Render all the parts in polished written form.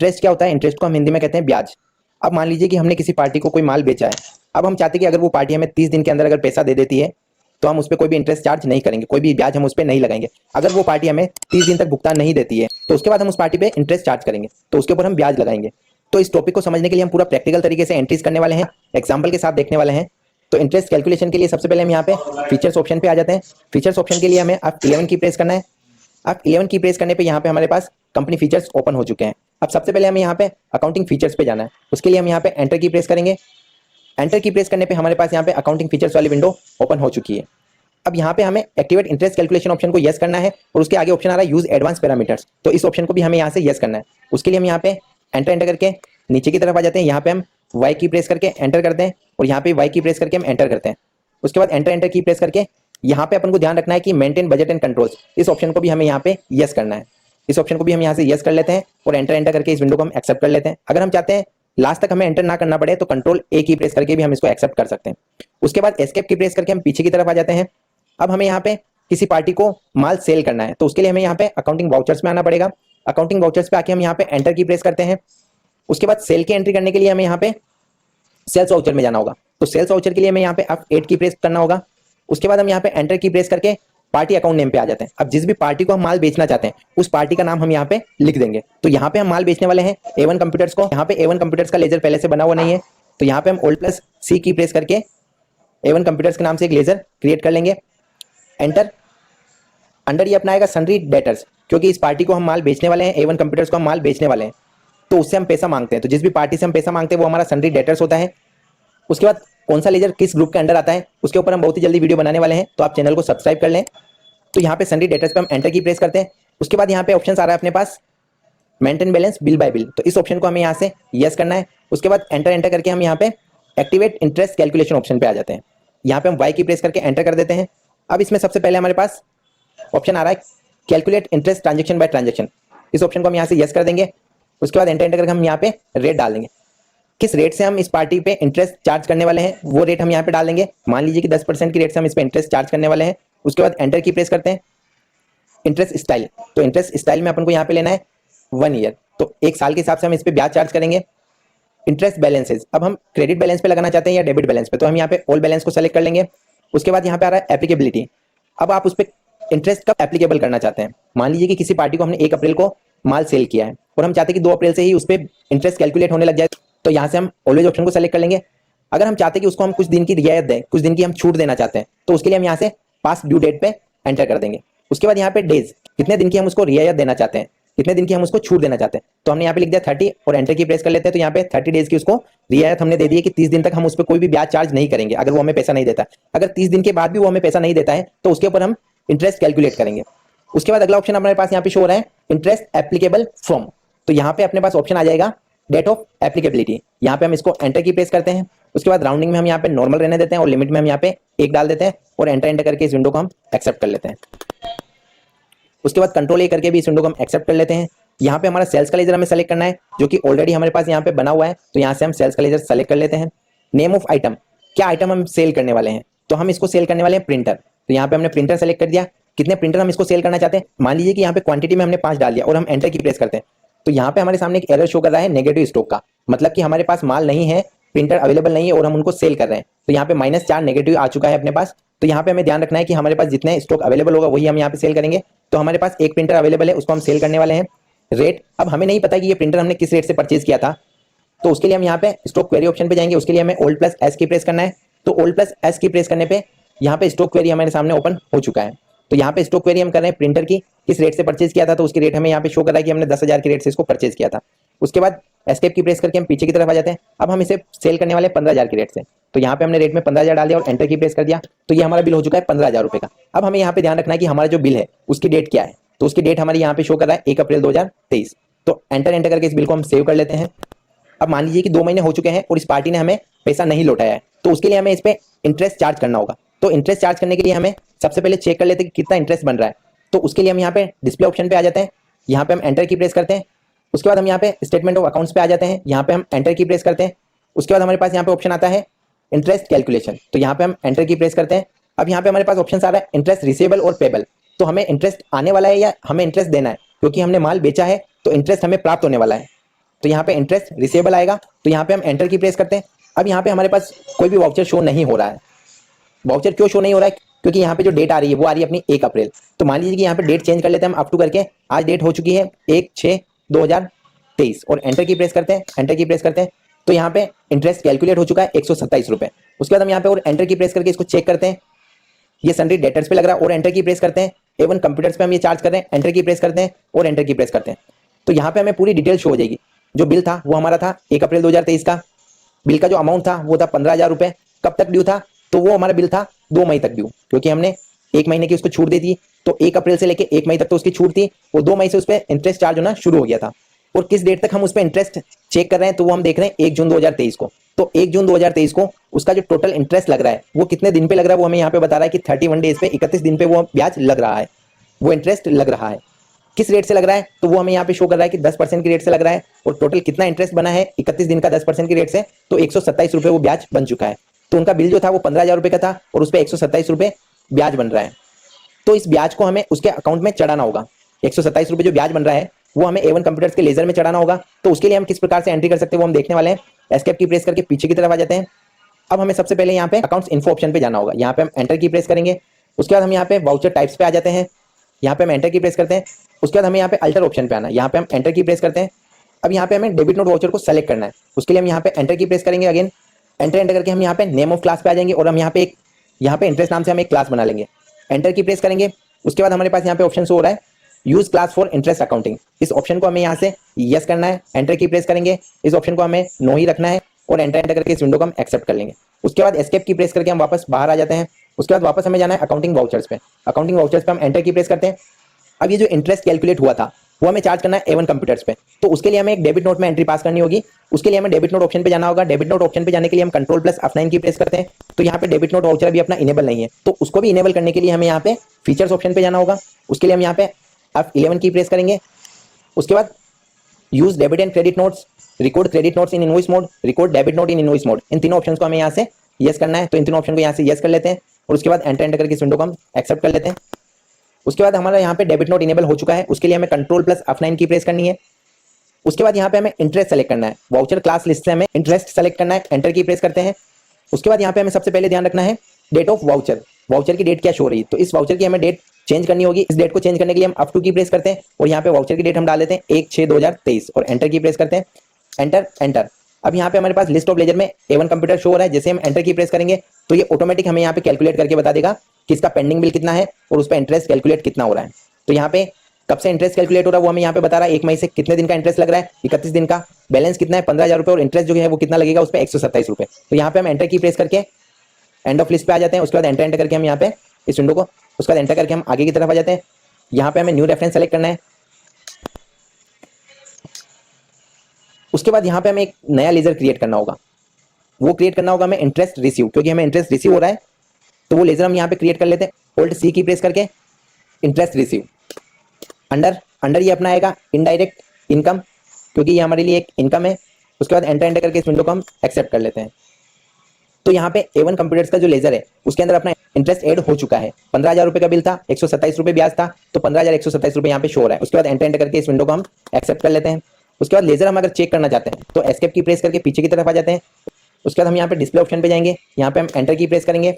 Interest क्या होता है? इंटरेस्ट को हम हिंदी में कहते हैं ब्याज। अब मान लीजिए कि हमने किसी पार्टी को कोई माल बेचा है। अब हम चाहते हैं कि अगर वो पार्टी हमें 30 दिन के अंदर अगर पैसा दे देती है तो हम उस पर कोई भी इंटरेस्ट चार्ज नहीं करेंगे, कोई भी ब्याज हम उस पर नहीं लगाएंगे। अगर वो पार्टी हमें 30 दिन तक भुगतान नहीं देती है तो उसके बाद हम उस पार्टी पे इंटरेस्ट चार्ज करेंगे, तो उसके ऊपर हम ब्याज लगाएंगे। तो इस टॉपिक को समझने के लिए हम पूरा प्रैक्टिकल तरीके से एंट्रीज करने वाले हैं, एग्जाम्पल के साथ देखने वाले हैं। तो इंटरेस्ट कैलकुलेशन के लिए सबसे पहले हम यहाँ पे फीचर्स ऑप्शन पे आ जाते हैं। फीचर्स ऑप्शन के लिए हमें अब 11 की प्रेस करना है। अब 11 की प्रेस करने पे यहाँ पे हमारे पास कंपनी फीचर्स ओपन हो चुके हैं। अब सबसे पहले हमें यहाँ पे अकाउंटिंग फीचर्स पे जाना है। उसके लिए हम यहाँ पे एंटर की प्रेस करेंगे। एंटर की प्रेस करने पे हमारे पास यहाँ पे अकाउंटिंग फीचर्स वाली विंडो ओपन हो चुकी है। अब यहाँ पे हमें एक्टिवेट इंटरेस्ट कैलकुलेशन ऑप्शन को यस करना है और उसके आगे ऑप्शन आ रहा है यूज एडवांस पैरामीटर्स, तो इस ऑप्शन को भी हमें यहाँ से यस करना है। उसके लिए हम यहाँ पे एंटर करके नीचे की तरफ आ जाते हैं। यहाँ पे हम वाई की प्रेस करके एंटर करते हैं और यहाँ पे वाई की प्रेस करके हम एंटर करते हैं। उसके बाद एंटर की प्रेस करके यहाँ पे अपन को ध्यान रखना है कि मेंटेन बजट एंड कंट्रोल्स, इस ऑप्शन को भी हमें यहाँ पे यस करना है। इस ऑप्शन को भी हम यहाँ से यस कर लेते हैं और एंटर करके इस विंडो को हम एक्सेप्ट कर लेते हैं। अगर हम चाहते हैं लास्ट तक हमें एंटर ना करना पड़े तो कंट्रोल ए की प्रेस करके भी हम इसको एक्सेप्ट कर सकते हैं। उसके बाद एस्केप की प्रेस करके हम पीछे की तरफ आ जाते हैं। अब हमें यहाँ पे किसी पार्टी को माल सेल करना है, तो उसके लिए हमें यहाँ पे अकाउंटिंग वाउचर्स में आना पड़ेगा। अकाउंटिंग वाउचर्स पे आके हम यहाँ पे एंटर की प्रेस करते हैं। उसके बाद सेल की एंट्री करने के लिए हमें यहाँ पे सेल्स वाउचर में जाना होगा, तो सेल्स वाउचर के लिए हमें यहाँ पे F8 की प्रेस करना होगा। उसके बाद हम यहाँ पे एंटर की प्रेस करके पार्टी अकाउंट नेम पे आ जाते हैं। अब जिस भी पार्टी को हम माल बेचना चाहते हैं उस पार्टी का नाम हम यहाँ पे लिख देंगे। तो यहाँ पे हम माल बेचने वाले हैं A1 कंप्यूटर्स को। यहाँ पे A1 कंप्यूटर्स का लेजर पहले से बना हुआ नहीं है, तो यहाँ पे हम Alt+C की प्रेस करके A1 कंप्यूटर्स के नाम से एक लेजर क्रिएट कर लेंगे। एंटर। अंडर ये अपना आएगा सन्ड्री डेटर्स, क्योंकि इस पार्टी को हम माल बेचने वाले हैं, A1 कंप्यूटर्स को हम माल बेचने वाले हैं, तो उससे हम पैसा मांगते हैं। तो जिस भी पार्टी से हम पैसा मांगते हैं वो हमारा सन्ड्री डेटर्स होता है। उसके बाद कौन सा लेजर किस ग्रुप के अंडर आता है उसके ऊपर हम बहुत ही जल्दी वीडियो बनाने वाले हैं, तो आप चैनल को सब्सक्राइब कर लें। तो यहाँ पे सन्ड्री डेटर्स पे हम एंटर की प्रेस करते हैं। उसके बाद यहाँ पे ऑप्शन आ रहा है अपने पास maintain balance bill by bill, तो इस ऑप्शन को हमें यहाँ से यस करना है। उसके बाद एंटर करके हम यहाँ पे एक्टिवेट इंटरेस्ट कैलकुलेशन ऑप्शन पे आ जाते हैं। यहाँ पे हम वाई की प्रेस करके एंटर कर देते हैं। अब इसमें सबसे पहले हमारे पास ऑप्शन आ रहा है calculate interest transaction by transaction, इस ऑप्शन को हम यहाँ से यस कर देंगे। उसके बाद एंटर करके हम यहाँ पे रेट डाल देंगे। किस रेट से हम इस पार्टी पे इंटरेस्ट चार्ज करने वाले हैं वो रेट हम यहाँ पे डाल देंगे। मान लीजिए कि 10% की रेट से हम इस पे इंटरेस्ट चार्ज करने वाले हैं। उसके बाद एंटर की प्रेस करते हैं। इंटरेस्ट स्टाइल, तो इंटरेस्ट स्टाइल में अपन को यहाँ पे लेना है 1 ईयर, तो 1 साल के हिसाब से हम इस पे ब्याज चार्ज करेंगे। इंटरेस्ट बैलेंसेज, अब हम क्रेडिट बैलेंस पे लगाना चाहते हैं या डेबिट बैलेंस पे, तो हम यहाँ पे ऑल बैलेंस को सेलेक्ट कर लेंगे। उसके बाद यहाँ पे आ रहा है एप्लीकेबिलिटी, अब आप उस पर इंटरेस्ट कब एप्लीकेबल करना चाहते हैं। मान लीजिए कि किसी पार्टी को हमने 1 अप्रैल को माल सेल किया है और हम चाहते हैं कि 2 अप्रैल से ही उस पर इंटरेस्ट कैलकुलेट होने लग जाए, तो यहाँ से हम ऑलवेज ऑप्शन को सेलेक्ट कर लेंगे। अगर हम चाहते हैं कि उसको हम कुछ दिन की रियायत दें, कुछ दिन की हम छूट देना चाहते हैं, तो उसके लिए हम यहाँ से पास ड्यू डेट पे एंटर कर देंगे। उसके बाद यहाँ पे डेज, कितने दिन की हम उसको रियायत देना चाहते हैं, कितने दिन की हम उसको छूट देना चाहते हैं, तो हमने यहाँ पे लिख दिया 30 और एंटर की प्रेस कर लेते हैं। तो यहाँ पे 30 डेज की उसको रियायत हमने दे दी है कि 30 दिन तक हम उस पर कोई भी ब्याज चार्ज नहीं करेंगे अगर वो हमें पैसा नहीं देता है। अगर 30 दिन के बाद भी वो हमें पैसा नहीं देता है तो उसके ऊपर हम इंटरेस्ट कैलकुलेट करेंगे। उसके बाद अगला ऑप्शन हमारे पास यहाँ पे शो हो रहा है इंटरेस्ट एप्लीकेबल फ्रॉम, तो यहाँ पे अपने पास ऑप्शन आ जाएगा डेट ऑफ एप्लीकेबिलिटी, यहाँ पे हम इसको एंटर की प्रेस करते हैं। उसके बाद राउंडिंग में हम यहाँ पे नॉर्मल रहने देते हैं और लिमिट में हम यहाँ पे 1 डाल देते हैं और एंटर करके इस विंडो को हम एक्सेप्ट कर लेते हैं। उसके बाद कंट्रोल ए करके भी इस विंडो को हम एक्सेप्ट कर लेते हैं। यहाँ पे हमारा सेल्स का लेजर हमें सेलेक्ट करना है जो कि ऑलरेडी हमारे पास यहाँ पे बना हुआ है, तो यहाँ से हम सेल्स का लेजर सेलेक्ट कर लेते हैं। नेम ऑफ आइटम, क्या आइटम हम सेल करने वाले हैं, तो हम इसको सेल करने वाले हैं प्रिंटर, तो यहाँ पे हमने प्रिंटर सेलेक्ट कर दिया। कितने प्रिंटर हम इसको सेल करना चाहते हैं, मान लीजिए कि यहाँ पे क्वांटिटी में हमने 5 डाल दिया और हम एंटर की प्रेस करते हैं, तो यहाँ पे हमारे सामने एक एरर शो कर रहा है नेगेटिव स्टॉक का, मतलब कि हमारे पास माल नहीं है, प्रिंटर अवेलेबल नहीं है और हम उनको सेल कर रहे हैं, तो यहाँ पे -4 नेगेटिव आ चुका है अपने पास। तो यहाँ पे हमें ध्यान रखना है कि हमारे पास जितने स्टॉक अवेलेबल होगा वही हम यहाँ पे सेल करेंगे। तो हमारे पास एक प्रिंटर अवेलेबल है, उसको हम सेल करने वाले हैं। रेट, अब हमें नहीं पता कि ये प्रिंटर हमने किस रेट से परचेज किया था, तो उसके लिए हम यहाँ पे स्टॉक क्वेरी ऑप्शन पे जाएंगे। उसके लिए हमें Alt+S की प्रेस करना है, तो Alt+S की प्रेस करने पे यहाँ पे स्टॉक क्वेरी हमारे सामने ओपन हो चुका है। तो यहाँ पे स्टॉक क्वेरी हम कर रहे हैं प्रिंटर की किस रेट से परचेज किया था, तो उसकी रेट हमें यहाँ पे शो कर रहा है कि हमने 10,000 की रेट से इसको परचेज किया था। उसके बाद एस्केप की प्रेस करके हम पीछे की तरफ आ जाते हैं। अब हम इसे सेल करने वाले 15,000 की रेट से, तो यहाँ पे हमने रेट में 15,000 डाल दिया और एंटर की प्रेस कर दिया, तो ये हमारा बिल हो चुका है 15,000 रुपये का। अब हमें यहाँ पे ध्यान रखना है कि हमारा जो बिल है उसकी डेट क्या है, तो उसकी डेट हमारी यहाँ पे शो कर रहा है 1 अप्रैल 2023। तो एंटर करके इस बिल को हम सेव कर लेते हैं। अब मान लीजिए कि 2 महीने हो चुके हैं और इस पार्टी ने हमें पैसा नहीं लौटाया है, तो उसके लिए हमें इस पे इंटरेस्ट चार्ज करना होगा। तो इंटरेस्ट चार्ज करने के लिए हमें सबसे पहले चेक कर लेते हैं कि कितना इंटरेस्ट बन रहा है, तो उसके लिए हम यहाँ पे डिस्प्ले ऑप्शन पे आ जाते हैं। यहाँ पे हम एंटर की प्रेस करते हैं। उसके बाद हम यहाँ पे स्टेटमेंट ऑफ अकाउंट्स पे आ जाते हैं, यहाँ पे हम एंटर की प्रेस करते हैं। उसके बाद हमारे पास यहाँ पे ऑप्शन आता है इंटरेस्ट कैलकुलेशन, तो यहाँ पे हम एंटर की प्रेस करते हैं। अब यहाँ पे हमारे पास ऑप्शन आ रहा है इंटरेस्ट रिसीवेबल और पेबल, तो हमें इंटरेस्ट आने वाला है या हमें इंटरेस्ट देना है, क्योंकि हमने माल बेचा है तो इंटरेस्ट हमें प्राप्त होने वाला है। तो यहाँ पे इंटरेस्ट रिसीवेबल आएगा, तो यहाँ पे हम एंटर की प्रेस करते हैं। अब यहाँ पे हमारे पास कोई भी वाउचर शो नहीं हो रहा है। वाउचर क्यों शो नहीं हो रहा है? क्योंकि यहाँ पे जो डेट आ रही है वो आ रही है अपनी 1 अप्रैल। तो मान लीजिए कि यहाँ पे डेट चेंज कर लेते हैं हम अप टू करके, आज डेट हो चुकी है 1/6/2023 और एंटर की प्रेस करते हैं, एंटर की प्रेस करते हैं। तो यहाँ पे इंटरेस्ट कैलकुलेट हो चुका है 127 रुपये। उसके बाद हम यहाँ पे और एंटर की प्रेस करके इसको चेक करते हैं, ये सन्ड्री डेटर्स पे लग रहा है और एंटर की प्रेस करते हैं। एवन कंप्यूटर्स पे हम ये चार्ज कर रहे हैं, एंटर की प्रेस करते हैं और एंटर की प्रेस करते हैं। तो यहाँ पे हमें पूरी डिटेल शो हो जाएगी। जो बिल था वो हमारा था 1 अप्रैल 2023 का। बिल का जो अमाउंट था वो था 15,000 रुपये। कब तक ड्यू था? तो वो हमारा बिल था 2 मई तक ड्यू, क्योंकि हमने 1 महीने की उसको छूट दी थी। तो 1 अप्रैल से लेकर 1 मई तक तो उसकी छूट थी, और 2 मई से उस पर इंटरेस्ट चार्ज होना शुरू हो गया था। और किस डेट तक हम उस पर इंटरेस्ट चेक कर रहे हैं? तो वो हम देख रहे हैं 1 जून 2023 को। तो 1 जून 2023 को उसका जो टोटल इंटरेस्ट लग रहा है वो कितने दिन पे लग रहा है, वो हमें यहाँ पे बता रहा है कि 31 डेज पे, 31 दिन पे वो ब्याज लग रहा है, वो इंटरेस्ट लग रहा है। किस रेट से लग रहा है? तो वो हमें यहाँ पे शो कर रहा है कि 10% की रेट से लग रहा है। और टोटल कितना इंटरेस्ट बना है 31 दिन का 10% की रेट से? तो 127 रुपये वो ब्याज बन चुका है। तो उनका बिल जो था वो 15,000 रुपये का था और उस पर 127 रुपये ब्याज बन रहा है। तो इस ब्याज को हमें उसके अकाउंट में चढ़ाना होगा। 127 रुपये जो ब्याज बन रहा है वो हमें एवन कंप्यूटर्स के लेजर में चढ़ाना होगा। तो उसके लिए हम किस प्रकार से एंट्री कर सकते हैं वो हम देखने वाले हैं। एस्केप की प्रेस करके पीछे की तरफ आ जाते हैं। अब हमें सबसे पहले यहाँ पे अकाउंट्स इन्फो ऑप्शन पे जाना होगा। यहाँ पे हम एंटर की प्रेस करेंगे। उसके बाद हम यहाँ पे वाउचर टाइप्स पे आ जाते हैं। यहाँ पे हम एंटर की प्रेस करते हैं। उसके बाद हमें यहाँ पे अल्टर ऑप्शन पे आना है। यहाँ पे हम एंटर की प्रेस करते हैं। अब यहाँ पे हमें डेबिट नोट वाउचर को सेलेक्ट करना है। उसके लिए हम यहाँ पे एंटर की प्रेस करेंगे। अगेन एंटर करके हम यहाँ पे नेम ऑफ क्लास पे आ जाएंगे और हम यहाँ पे इंटरेस्ट नाम से हम एक क्लास बना लेंगे। एंटर की प्रेस करेंगे। उसके बाद हमारे पास यहाँ पे ऑप्शन शो हो रहा है use class for interest accounting. इस ऑप्शन को हमें यहाँ से यस करना है। एंटर की प्रेस करेंगे। इस ऑप्शन को हमें नो ही रखना है और एंटर करके इस विंडो को हम एक्सेप्ट कर लेंगे। उसके बाद एस्केप की प्रेस करके हम वापस बाहर आ जाते हैं। उसके बाद वापस हमें जाना है अकाउंटिंग वाउचर्स पे। अकाउंटिंग वाउचर्स पे हम एंटर की प्रेस करते हैं। अब ये जो इंटरेस्ट कैलकुलेट हुआ था वो हमें चार्ज करना है एवन कंप्यूटर्स पे। तो उसके लिए हमें एक डेबिट नोट में एंट्री पास करनी होगी। उसके लिए हमें डेबिट नोट ऑप्शन पे जाना होगा। डेबिट नोट ऑप्शन पे जाने के लिए हम कंट्रोल प्लस F9 की प्रेस करते हैं। तो यहाँ पे डेबिट नोट वाउचर अभी अपना इनेबल नहीं है, तो उसको भी इनेबल करने के लिए हमें यहाँ पे फीचर्स ऑप्शन पे जाना होगा। उसके लिए हम यहाँ पे F11 की प्रेस करेंगे। उसके बाद use debit and credit notes, record credit notes in invoice mode, record debit note in invoice mode, इन तीनों ऑप्शन को हमें यहाँ से यस करना है। तो इन तीनों ऑप्शन को यहाँ से यस कर लेते हैं और उसके बाद एंटर करके इस विंडो को हम एक्सेप्ट कर लेते हैं। उसके बाद हमारा यहाँ पे डेबिट नोट इनेबल हो चुका है। उसके लिए हमें कंट्रोल प्लस F9 की प्रेस करनी है। उसके बाद यहाँ पे हमें इंटरेस्ट सेलेक्ट करना है। वाउचर क्लास लिस्ट से हमें इंटरेस्ट सेलेक्ट करना है। एंटर की प्रेस करते हैं। उसके बाद यहाँ पे हमें सबसे पहले ध्यान रखना है डेट ऑफ वाउचर, वाउचर की डेट क्या शो रही है। तो इस वाउचर की हमें डेट चेंज करनी होगी। इस डेट को चेंज करने के लिए हम F2 की प्रेस करते हैं और यहाँ पे वाउचर की डेट हम डाल देते हैं 1/6/2023 और एंटर की प्रेस करते हैं। एंटर। अब यहाँ पे हमारे पास लिस्ट ऑफ लेजर में एवन कंप्यूटर शो हो रहा है। जैसे हम एंटर की प्रेस करेंगे तो ये ऑटोमेटिक हमें यहाँ पे कैलकुलेट करके बता देगा कि इसका पेंडिंग बिल कितना है और उस पर इंटरेस्ट कैलकुलेट कितना हो रहा है। तो यहाँ पे कब से इंटरेस्ट कैलकुलेट हो रहा है वो हमें यहाँ पे बता रहा है। 1 मई से कितने दिन का इंटरेस्ट लग रहा है? 31 दिन का। बैलेंस कितना है? 15,000 रुपये और इंटरेस्ट जो है वो कितना लगेगा उस पर 127 रुपये। तो यहाँ पे हम एंटर की प्रेस करके एंड ऑफ लिस्ट पे आ जाते हैं। उसके बाद एंटर करके हम यहाँ पे इस विंडो को, उसके बाद एंटर करके हम आगे की तरफ आ जाते हैं। यहाँ पे हमें न्यू रेफरेंस सेलेक्ट करना है। उसके बाद यहाँ पे हमें एक नया लेजर क्रिएट करना होगा। वो क्रिएट करना होगा हमें इंटरेस्ट रिसीव, क्योंकि हमें इंटरेस्ट रिसीव हो रहा है तो वो लेजर हम यहाँ पे क्रिएट कर लेते हैं। Alt C की प्रेस करके इंटरेस्ट रिसीव। अंडर ये अपना आएगा इनडायरेक्ट इनकम, क्योंकि ये हमारे लिए एक इनकम है। उसके बाद एंटर करके इस विंडो को हम एक्सेप्ट कर लेते हैं। तो यहाँ पे एवन कंप्यूटर्स का जो लेजर है उसके अंदर अपना इंटरेस्ट ऐड हो चुका है। 15,000 रुपये का बिल था, 127 रुपये ब्याज था, तो 15,127 रुपये यहाँ पे शो हो रहा है। उसके बाद एंटर करके इस विंडो को हम एक्सेप्ट कर लेते हैं। उसके बाद लेजर हम अगर चेक करना चाहते हैं तो एस्केप की प्रेस करके पीछे की तरफ आ जाते हैं। उसके बाद हम यहाँ पे डिस्प्ले ऑप्शन पे जाएंगे। यहाँ पे हम एंटर की प्रेस करेंगे।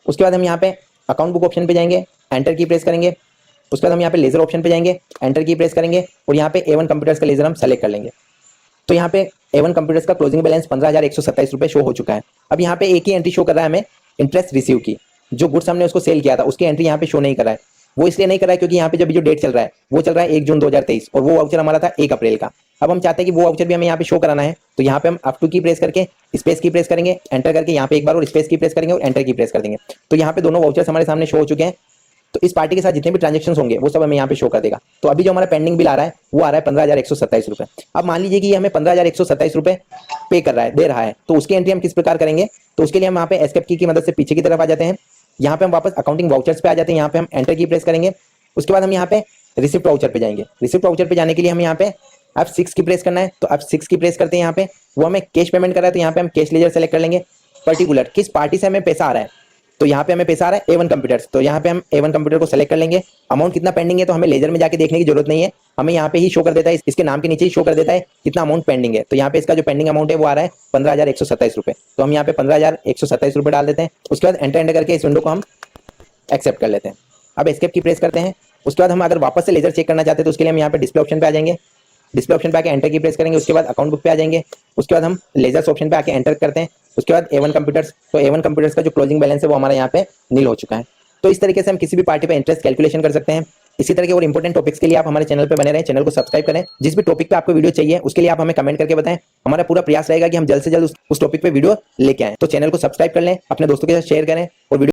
उसके बाद हम यहाँ पे अकाउंट बुक ऑप्शन पे जाएंगे, एंटर की प्रेस करेंगे। उसके बाद हम यहाँ पे लेजर ऑप्शन पे जाएंगे, एंटर की प्रेस करेंगे और यहाँ पे एवन कंप्यूटर्स का लेजर हम सेलेक्ट कर लेंगे। तो यहाँ पे एवन कंप्यूटर्स का क्लोजिंग बैलेंस 15,127 रुपये शो हो चुका है। अब यहाँ पे एक ही एंट्री शो कर रहा है हमें इंटरेस्ट रिसीव की। जो गुड्स हमने उसको सेल किया था उसकी एंट्री यहाँ पे शो नहीं कर रहा है। वो इसलिए नहीं कर रहा है क्योंकि यहाँ पे जो डेट चल रहा है वो चल रहा है 1 जून 2023 और वो वाउचर हमारा था 1 अप्रैल का। अब हम चाहते हैं कि वो वाउचर भी हमें यहाँ पे शो कराना है। तो यहाँ पे हम F2 की प्रेस करके स्पेस की प्रेस करेंगे, एंटर करके यहाँ पे एक बार और स्पेस की प्रेस करेंगे और एंटर की प्रेस कर देंगे। तो यहाँ पे दोनों वाउचर्स हमारे सामने शो हो चुके हैं। तो इस पार्टी के साथ जितने भी ट्रांजेक्शन होंगे वो सब हमें यहाँ पे शो कर देगा। तो अभी जो हमारा पेंडिंग बिल आ रहा है वो आ रहा है 15,127 रुपये। अब मान लीजिए कि ये हमें 15,127 रुपये पे कर रहा है, दे रहा है, तो उसकी एंट्री हम किस प्रकार करेंगे? तो उसके लिए हम यहाँ पे एस्केप की मदद से पीछे की तरफ आ जाते हैं। यहाँ पे हम वापस अकाउंटिंग वाउचर्स पे आ जाते हैं। यहाँ पे हम एंटर की प्रेस करेंगे। उसके बाद हम यहाँ पे रिसिप्ट वाउचर पे जाएंगे। रिसिप्ट वाउचर पे जाने के लिए हम यहाँ पे F6 की प्रेस करना है। तो F6 की प्रेस करते हैं। यहाँ पे वो हमें कैश पेमेंट कर रहा है तो यहाँ पे हम कैश लेजर सेलेक्ट कर लेंगे। पर्टिकुलर किस पार्टी से हमें पैसा आ रहा है, तो यहाँ पे हमें पैसा आ रहा है एवन कंप्यूटर्स। तो यहाँ पे हम एवन कंप्यूटर को सेलेक्ट कर लेंगे। अमाउंट कितना पेंडिंग है तो हमें लेजर में जाके देखने की जरूरत नहीं है, हमें यहाँ पे ही शो कर देता है, इसके नाम के नीचे ही शो कर देता है कितना अमाउंट पेंडिंग है। तो यहाँ पे इसका जो पेंडिंग अमाउंट है वो आ रहा है 15,127 रुपये। तो हम यहाँ पे 15,127 रुपये डाल देते हैं। उसके बाद एंटर करके इस विंडो को हम एक्सेप्ट कर लेते हैं। अब एस्केप की प्रेस करते हैं। उसके बाद हम अगर वापस से लेजर चेक करना चाहते हैं तो उसके लिए हम यहाँ पे डिस्प्ले ऑप्शन पे आ जाएंगे। डिस्प्ले ऑप्शन पे आके एंटर की प्रेस करेंगे। उसके बाद अकाउंट बुक पे आ जाएंगे। उसके बाद हम लेजर्स ऑप्शन पे आके एंटर करते हैं। उसके बाद A1 कंप्यूटर्स, तो A1 कंप्यूटर्स का जो क्लोजिंग बैलेंस है वो हमारा यहाँ पे नील हो चुका है। तो इस तरीके से हम किसी भी पार्टी पे इंटरेस्ट कैलकुलेशन कर सकते हैं। इसी तरह के और इंपॉर्टेंट टॉपिक्स के लिए आप हमारे चैनल पे बने रहें, चैनल को सब्सक्राइब करें। जिस भी टॉपिक पे आपको वीडियो चाहिए उसके लिए आप हमें कमेंट करके बताएं। हमारा पूरा प्रयास रहेगा कि हम जल्द से जल्द उस टॉपिक पे वीडियो लेके आएं। तो चैनल को सब्सक्राइब कर लें, अपने दोस्तों के साथ शेयर करें और वीडियो